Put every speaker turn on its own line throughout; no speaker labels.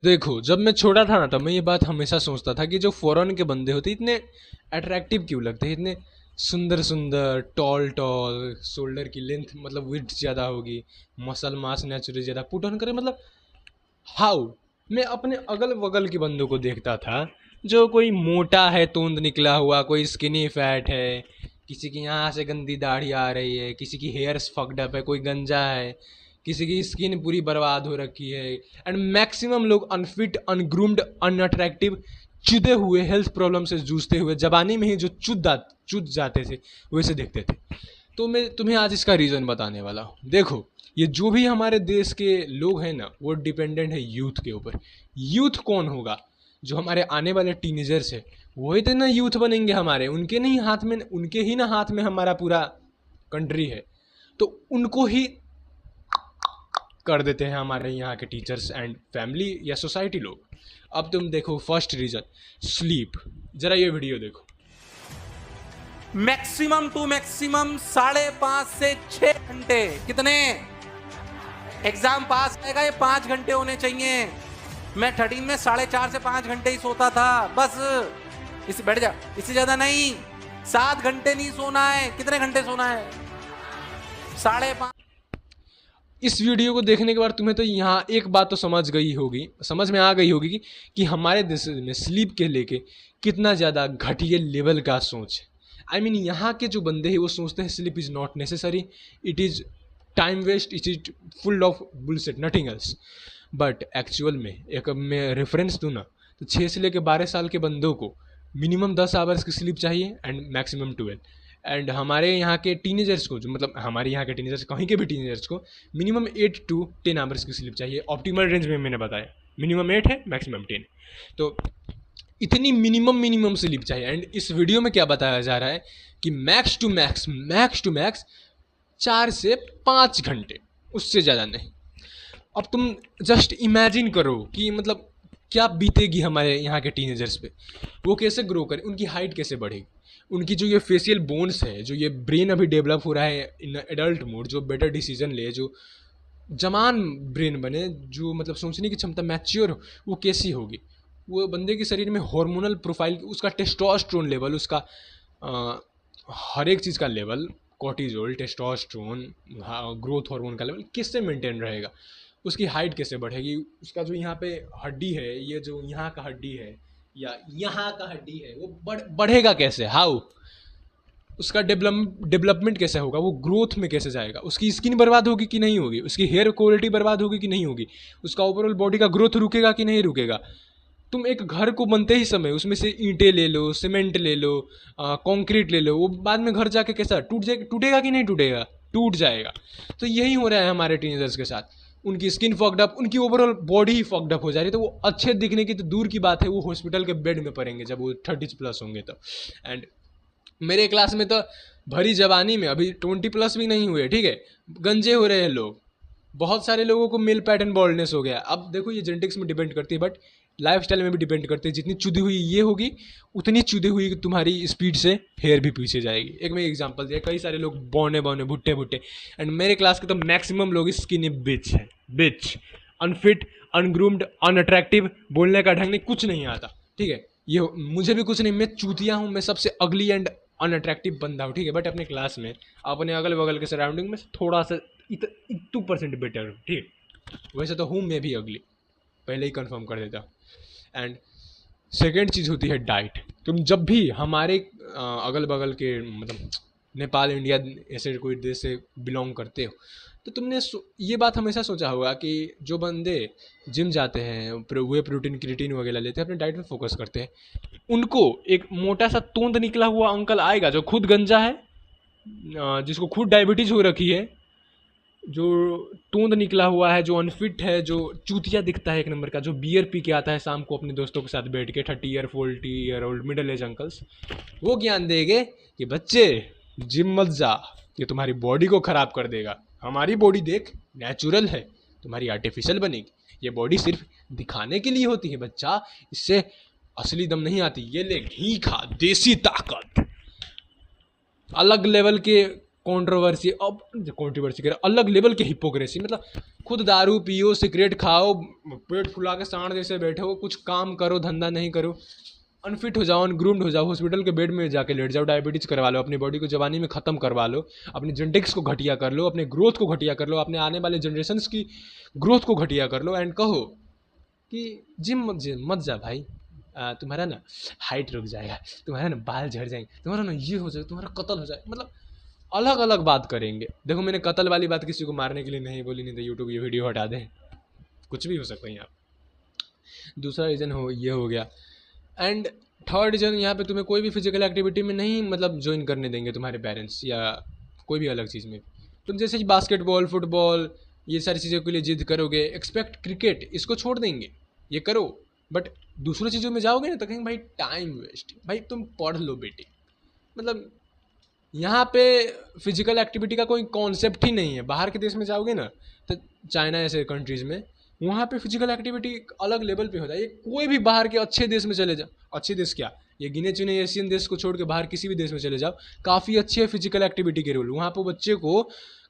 देखो, जब मैं छोटा था ना तब मैं ये बात हमेशा सोचता था कि जो फॉरेन के बंदे होते इतने अट्रैक्टिव क्यों लगते हैं, इतने सुंदर सुंदर, टॉल टॉल, शोल्डर की लेंथ मतलब विड्थ ज़्यादा होगी, मसल मास नेचुरली ज़्यादा पुट ऑन करे, मतलब हाउ। मैं अपने अगल बगल के बंदों को देखता था, जो कोई मोटा है, तोंद निकला हुआ, कोई स्किनी फैट है, किसी की यहाँ से गंदी दाढ़ी आ रही है, किसी की हेयर्स फक्ड अप है, कोई गंजा है, किसी की स्किन पूरी बर्बाद हो रखी है, एंड मैक्सिमम लोग अनफिट, अनग्रूम्ड, अनअट्रैक्टिव, चुदे हुए, हेल्थ प्रॉब्लम से जूझते हुए, जवानी में ही जो चुद जाते थे वैसे दिखते थे। तो मैं तुम्हें आज इसका रीज़न बताने वाला हूँ। देखो, ये जो भी हमारे देश के लोग हैं ना, वो डिपेंडेंट है यूथ के ऊपर। यूथ कौन होगा? जो हमारे आने वाले टीनेजर्स है, वही तो ना यूथ बनेंगे हमारे। उनके ही ना हाथ में हमारा पूरा कंट्री है। तो उनको ही कर देते हैं हमारे यहाँ के टीचर्स एंड फैमिली या सोसाइटी लोग। अब तुम देखो, फर्स्ट रीज़न स्लीप। ज़रा ये वीडियो देखो।
मैक्सिमम टू मैक्सिमम 5.5 से 6 घंटे। कितने? एग्जाम पास आएगा ये 5 घंटे होने चाहिए। मैं 13 में 4.5 से 5 घंटे ही सोता था बस। इसे बैठ जा, इससे ज्यादा नहीं। 7 घंटे नहीं सोना है। कितने घंटे सोना है? 5.5।
इस वीडियो को देखने के बाद तुम्हें तो यहाँ एक बात तो समझ में आ गई होगी कि हमारे देश में स्लीप के लेके कितना ज़्यादा घटिया लेवल का सोच है। आई मीन यहाँ के जो बंदे हैं वो सोचते हैं sleep is not necessary, it is time waste, it is full of bullshit, nothing else. But actual में एक मैं रेफरेंस दूँ ना, तो 6 से लेकर 12 साल के बंदों को मिनिमम 10 आवर्स की स्लीप चाहिए एंड मैक्सिमम 12। एंड हमारे यहाँ के टीनेजर्स को, जो मतलब हमारे यहाँ के टीनेजर्स, कहीं के भी टीनेजर्स को मिनिमम 8 to 10 आवर्स की स्लीप चाहिए। ऑप्टिमल रेंज में मैंने बताया मिनिमम 8 है, मैक्सिमम 10। तो इतनी मिनिमम स्लीप चाहिए। एंड इस वीडियो में क्या बताया जा रहा है कि मैक्स टू मैक्स 4 से 5 घंटे, उससे ज़्यादा नहीं। अब तुम जस्ट इमेजिन करो कि मतलब क्या बीतेगी हमारे यहाँ के टीनेजर्स पे। वो कैसे ग्रो करें, उनकी हाइट कैसे बढ़ेगी, उनकी जो ये फेशियल बोन्स है, जो ये ब्रेन अभी डेवलप हो रहा है इन एडल्ट मोड, जो बेटर डिसीजन ले, जो जवान ब्रेन बने, जो मतलब सोचने की क्षमता मैच्योर हो, वो कैसी होगी। वो बंदे के शरीर में हार्मोनल प्रोफाइल, उसका टेस्टोस्टेरोन लेवल, उसका हर एक चीज़ का level, cortisol, testosterone, growth hormone का लेवल किससे मेंटेन रहेगा, उसकी हाइट कैसे बढ़ेगी, उसका जो यहाँ पे हड्डी है, ये जो यहाँ का हड्डी है या यहाँ का हड्डी है, वो बढ़ेगा कैसे, हाउ, उसका डेवलपमेंट कैसे होगा, वो ग्रोथ में कैसे जाएगा, उसकी स्किन बर्बाद होगी कि नहीं होगी, उसकी हेयर क्वालिटी बर्बाद होगी कि नहीं होगी, उसका ओवरऑल बॉडी का ग्रोथ रुकेगा कि नहीं रुकेगा। तुम एक घर को बनते ही समय उसमें से ईंटें ले लो, सीमेंट ले लो, कंक्रीट ले लो, वो बाद में घर जाके कैसा टूटेगा कि नहीं टूटेगा, टूट जाएगा। तो यही हो रहा है हमारे टीनेजर्स के साथ। उनकी स्किन फॉक्ड अप, उनकी ओवरऑल बॉडी ही फॉक्ड अप हो जा रही है। तो वो अच्छे दिखने की तो दूर की बात है, वो हॉस्पिटल के बेड में पड़ेंगे जब वो 30+ होंगे तो। एंड मेरे क्लास में तो भरी जवानी में अभी 20+ भी नहीं हुए, ठीक है, गंजे हो रहे हैं लोग। बहुत सारे लोगों को मेल पैटर्न बॉल्डनेस हो गया। अब देखो, ये जेनेटिक्स में डिपेंड करती है, बट लाइफ स्टाइल में भी डिपेंड करती है। जितनी चुदी हुई ये होगी, उतनी चुदी हुई तुम्हारी स्पीड से हेयर भी पीछे जाएगी। एक मैं एग्जांपल दिया, कई सारे लोग बौने बौने भुट्टे भुट्टे, एंड मेरे क्लास के तो मैक्सिमम लोग स्किनी बिच है, बिच, अनफिट, अनग्रूम्ड, अनअट्रैक्टिव, बोलने का ढंग नहीं, कुछ नहीं आता, ठीक है। ये मुझे भी कुछ नहीं, मैं चूतिया हूँ, मैं सबसे अगली एंड अनअट्रैक्टिव बंदा हूँ, ठीक है। बट अपने क्लास में, अपने अगल बगल के सराउंडिंग में थोड़ा सा 2% बेटर हूँ, ठीक है। वैसे तो हूँ मैं भी अगली, पहले ही कंफर्म कर देता। एंड सेकेंड चीज़ होती है डाइट। तुम जब भी हमारे अगल बगल के, मतलब नेपाल, इंडिया ऐसे कोई देश से बिलोंग करते हो, तो तुमने ये बात हमेशा सोचा होगा कि जो बंदे जिम जाते हैं, वे प्रोटीन क्रिएटिन वगैरह लेते हैं, अपने डाइट पे फोकस करते हैं, उनको एक मोटा सा तोंद निकला हुआ अंकल आएगा जो खुद गंजा है, जिसको खुद डायबिटीज़ हो रखी है, जो तोंद निकला हुआ है, जो अनफिट है, जो चूतिया दिखता है एक नंबर का, जो बियर पी के आता है शाम को अपने दोस्तों के साथ बैठ के, 30 year 40 year old middle age uncles, वो ज्ञान देंगे कि बच्चे जिम मत जा, ये तुम्हारी बॉडी को ख़राब कर देगा। हमारी बॉडी देख, नेचुरल है, तुम्हारी आर्टिफिशियल बनेगी। ये बॉडी सिर्फ दिखाने के लिए होती है बच्चा, इससे असली दम नहीं आती। ये ले घी खा, देसी ताकत, अलग लेवल के कंट्रोवर्सी, अब कंट्रोवर्सी कर अलग लेवल के हिपोक्रेसी, मतलब खुद दारू पियो, सिगरेट खाओ, पेट फुला के सांड जैसे बैठे हो, कुछ काम करो धंधा नहीं करो, अनफिट हो जाओ, अनग्रूम्ड हो जाओ, हॉस्पिटल के बेड में जाके लेट जाओ, डायबिटीज़ करवा लो, अपनी बॉडी को जवानी में ख़त्म करवा लो, अपनी जेनेटिक्स को घटिया कर लो, अपने ग्रोथ को घटिया कर लो, अपने आने वाले जनरेशन्स की ग्रोथ को घटिया कर लो, एंड कहो कि जिम मत जा भाई, तुम्हारा ना हाइट रुक जाएगा, तुम्हारा ना बाल झड़ जाएंगे, तुम्हारा ना ये हो जाएगा, तुम्हारा कत्ल हो जाएगा, मतलब अलग अलग बात करेंगे। देखो मैंने कत्ल वाली बात किसी को मारने के लिए नहीं बोली, नहीं तो यूट्यूब ये वीडियो हटा दें, कुछ भी हो सकता है यहाँ। दूसरा रीज़न ये हो गया। एंड थर्ड रीज़न, यहाँ पे तुम्हें कोई भी फिजिकल एक्टिविटी में नहीं मतलब ज्वाइन करने देंगे तुम्हारे पेरेंट्स, या कोई भी अलग चीज़ में। तुम जैसे बास्केटबॉल, फुटबॉल, ये सारी चीज़ों के लिए जिद करोगे, एक्सपेक्ट क्रिकेट, इसको छोड़ देंगे, ये करो, बट दूसरी चीज़ों में जाओगे ना तो कहेंगे भाई टाइम वेस्ट, भाई तुम पढ़ लो बेटे। मतलब यहाँ पे फिजिकल एक्टिविटी का कोई कॉन्सेप्ट ही नहीं है। बाहर के देश में जाओगे ना तो चाइना ऐसे कंट्रीज़ में, वहाँ पे फिजिकल एक्टिविटी अलग लेवल पे होता है। ये कोई भी बाहर के अच्छे देश में चले जाओ, अच्छे देश क्या, ये गिने चुने एशियन देश को छोड़ के बाहर किसी भी देश में चले जाओ, काफ़ी अच्छे है फिजिकल एक्टिविटी के रूल। वहाँ पे बच्चे को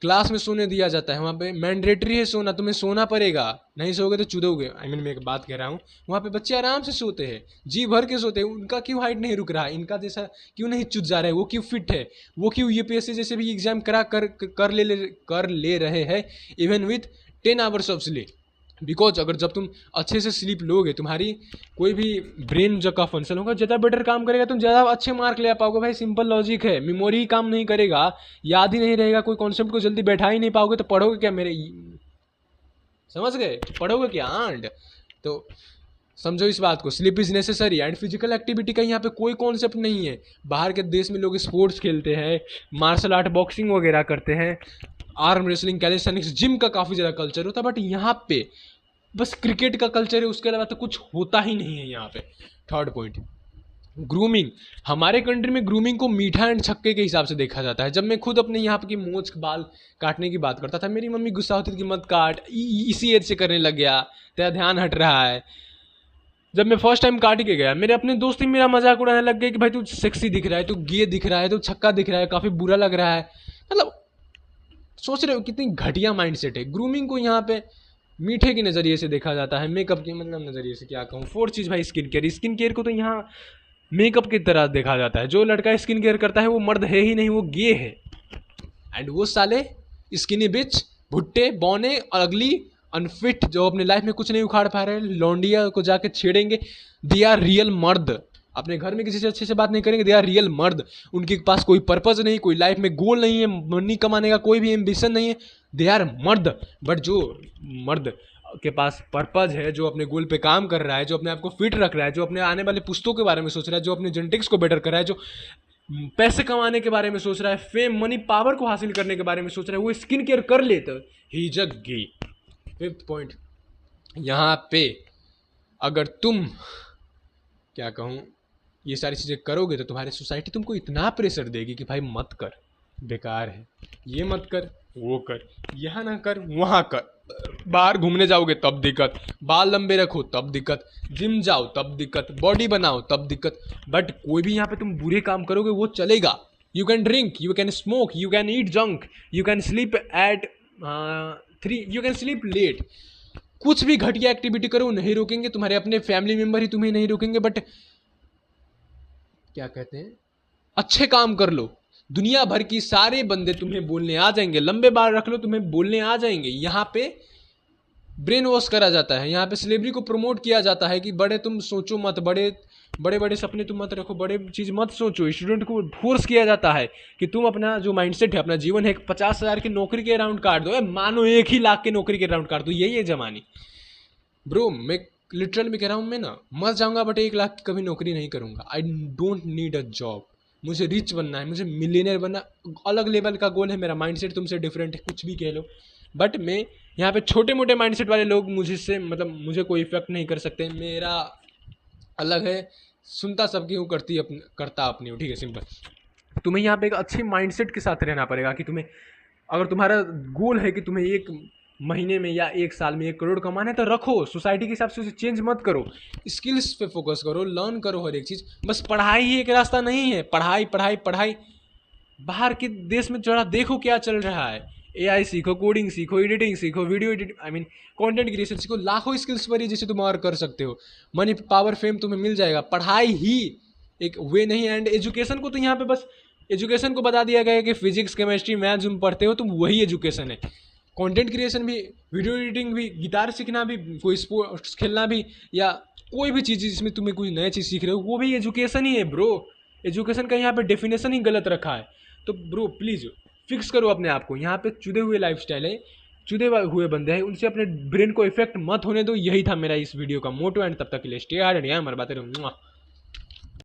क्लास में सोने दिया जाता है, वहाँ पे मैंडेटरी है सोना, तुम्हें सोना पड़ेगा, नहीं सोओगे तो चुदोगे। मैं एक बात कह रहा हूँ, वहाँ पे बच्चे आराम से सोते हैं, जी भर के सोते हैं। उनका क्यों हाइट नहीं रुक रहा है, इनका जैसा क्यों नहीं चुद जा रहा है, वो क्यों फिट है, वो क्यों यूपीएससी जैसे भी एग्जाम कर ले रहे हैं even with 10 hours of sleep. Because अगर जब तुम अच्छे से स्लीप लोगे, तुम्हारी कोई भी ब्रेन जो का फंक्शन होगा ज़्यादा बेटर काम करेगा, तुम ज़्यादा अच्छे मार्क ले पाओगे। भाई सिंपल लॉजिक है, मेमोरी काम नहीं करेगा, याद ही नहीं रहेगा, कोई कॉन्सेप्ट को जल्दी बैठा ही नहीं पाओगे तो पढ़ोगे क्या मेरे, समझ गए, पढ़ोगे क्या आंड। तो समझो इस बात को, sleep is necessary. And physical activity का यहाँ पे कोई कॉन्सेप्ट नहीं है। बाहर के देश में लोग स्पोर्ट्स खेलते हैं, मार्शल आर्ट, बॉक्सिंग वगैरह करते हैं, आर्म रेसलिंग, कैलिस्थेनिक्स, जिम का काफ़ी ज़्यादा कल्चर होता है, बट यहाँ पे बस क्रिकेट का कल्चर है, उसके अलावा तो कुछ होता ही नहीं है यहाँ पे। Third point, grooming. हमारे कंट्री में ग्रूमिंग को मीठा एंड छक्के के हिसाब से देखा जाता है। जब मैं खुद अपने यहाँ की मोच बाल काटने की बात करता था, मेरी मम्मी गुस्सा होती थी कि मत काट, इसी एज से करने लग गया, तेरा ध्यान हट रहा है। जब मैं फर्स्ट टाइम काट के गया, मेरे अपने दोस्त ही मेरा मजाक उड़ाने लग गए कि भाई तू सेक्सी दिख रहा है, तू गे दिख रहा है, तू छक्का दिख रहा है, काफ़ी बुरा लग रहा है। मतलब सोच रहे हो कितनी घटिया माइंडसेट है। ग्रूमिंग को यहाँ पे मीठे के नज़रिए से देखा जाता है, मेकअप के मतलब नज़रिए से क्या कहूँ। फोर्थ चीज़ भाई स्किन केयर को तो यहाँ मेकअप की तरह देखा जाता है। जो लड़का स्किन केयर करता है वो मर्द है ही नहीं, वो गे है। एंड वो साले स्किनी बिच, भुट्टे, बौने, अगली, अनफिट, जो अपने लाइफ में कुछ नहीं उखाड़ पा रहे, लौंडिया को जाके छेड़ेंगे, दे आर रियल मर्द। अपने घर में किसी से अच्छे से बात नहीं करेंगे, दे आर रियल मर्द। उनके पास कोई पर्पज़ नहीं, कोई लाइफ में गोल नहीं है, मनी कमाने का कोई भी एम्बिशन नहीं है, दे आर मर्द। बट जो मर्द के पास पर्पज़ है, जो अपने गोल पे काम कर रहा है, जो अपने आप को फिट रख रहा है, जो अपने आने वाले पुश्तों के बारे में सोच रहा है, जो अपने जेनेटिक्स को बेटर कर रहा है, जो पैसे कमाने के बारे में सोच रहा है, फेम, मनी, पावर को हासिल करने के बारे में सोच रहा है, वो स्किन केयर कर ले तो he is a gay. Fifth point, यहाँ पे अगर तुम क्या कहूँ ये सारी चीज़ें करोगे तो तुम्हारी सोसाइटी तुमको इतना प्रेशर देगी कि भाई मत कर, बेकार है, ये मत कर, वो कर, यहाँ ना कर, वहाँ कर। बाहर घूमने जाओगे तब दिक्कत, बाल लंबे रखो तब दिक्कत, जिम जाओ तब दिक्कत, बॉडी बनाओ तब दिक्कत। बट कोई भी यहाँ पे तुम बुरे काम करोगे वो चलेगा। You can drink, you can smoke, you can eat junk, you can sleep at 3, you can sleep late, कुछ भी घटिया एक्टिविटी करो नहीं रोकेंगे, तुम्हारे अपने फैमिली मेम्बर ही तुम्हें नहीं रोकेंगे। बट क्या कहते हैं, अच्छे काम कर लो, दुनिया भर की सारे बंदे तुम्हें बोलने आ जाएंगे, लंबे बाल रख लो तुम्हें बोलने आ जाएंगे। यहाँ पे ब्रेन वॉश करा जाता है, यहाँ पे स्लेवरी को प्रमोट किया जाता है कि बड़े तुम सोचो मत, बड़े सपने तुम मत रखो, बड़े चीज़ मत सोचो। स्टूडेंट को फोर्स किया जाता है कि तुम अपना जो माइंडसेट है, अपना जीवन है, 50,000 की नौकरी के अराउंड काट दो, मानो 1 ही लाख की नौकरी के अराउंड काट दो, यही है जमानी। ब्रो मैं लिटरल में कह रहा हूँ, मैं ना मर जाऊँगा बट 1 लाख की कभी नौकरी नहीं करूँगा। I don't need a job, मुझे रिच बनना है, मुझे मिलियनर बनना, अलग लेवल का गोल है मेरा। माइंडसेट तुमसे डिफरेंट है, कुछ भी कह लो, बट मैं यहाँ पे छोटे मोटे माइंडसेट वाले लोग मुझसे मतलब मुझे कोई इफेक्ट नहीं कर सकते। मेरा अलग है, सुनता सबकी हूँ, करता अपनी हूँ, ठीक है, सिंपल। तुम्हें यहाँ पे एक अच्छे माइंडसेट के साथ रहना पड़ेगा कि तुम्हें, अगर तुम्हारा गोल है कि तुम्हें 1 महीने में या 1 साल में 1 करोड़ कमाना है तो रखो, सोसाइटी के हिसाब से उसे चेंज मत करो, स्किल्स पे फोकस करो, लर्न करो हर एक चीज़। बस पढ़ाई ही एक रास्ता नहीं है, पढ़ाई पढ़ाई पढ़ाई बाहर के देश में जरा देखो क्या चल रहा है। एआई सीखो, कोडिंग सीखो, एडिटिंग सीखो, video edit I mean content creation सीखो, लाखों स्किल्स पर ही जिसे तुम और कर सकते हो। मनी, पावर, फेम तुम्हें मिल जाएगा। पढ़ाई ही एक वे नहीं है। एंड एजुकेशन को तो यहाँ पे बस एजुकेशन को बता दिया गया है कि फिजिक्स, केमिस्ट्री, मैथ्स तुम पढ़ते हो तुम वही एजुकेशन है। कंटेंट क्रिएशन भी, वीडियो एडिटिंग भी, गिटार सीखना भी, कोई स्पोर्ट्स खेलना भी, या कोई भी चीज़ जिसमें तुम्हें कोई नई चीज़ सीख रहे हो वो भी एजुकेशन ही है ब्रो। एजुकेशन का यहाँ पे डेफिनेशन ही गलत रखा है। तो ब्रो प्लीज़ फिक्स करो अपने आप को। यहाँ पे चुदे हुए लाइफस्टाइल है, चुदे हुए बंदे हैं, उनसे अपने ब्रेन को इफेक्ट मत होने दो। यही था मेरा इस वीडियो का मोटो। एंड तब तक के लिए स्टे हार्ड एंड हमारी बातें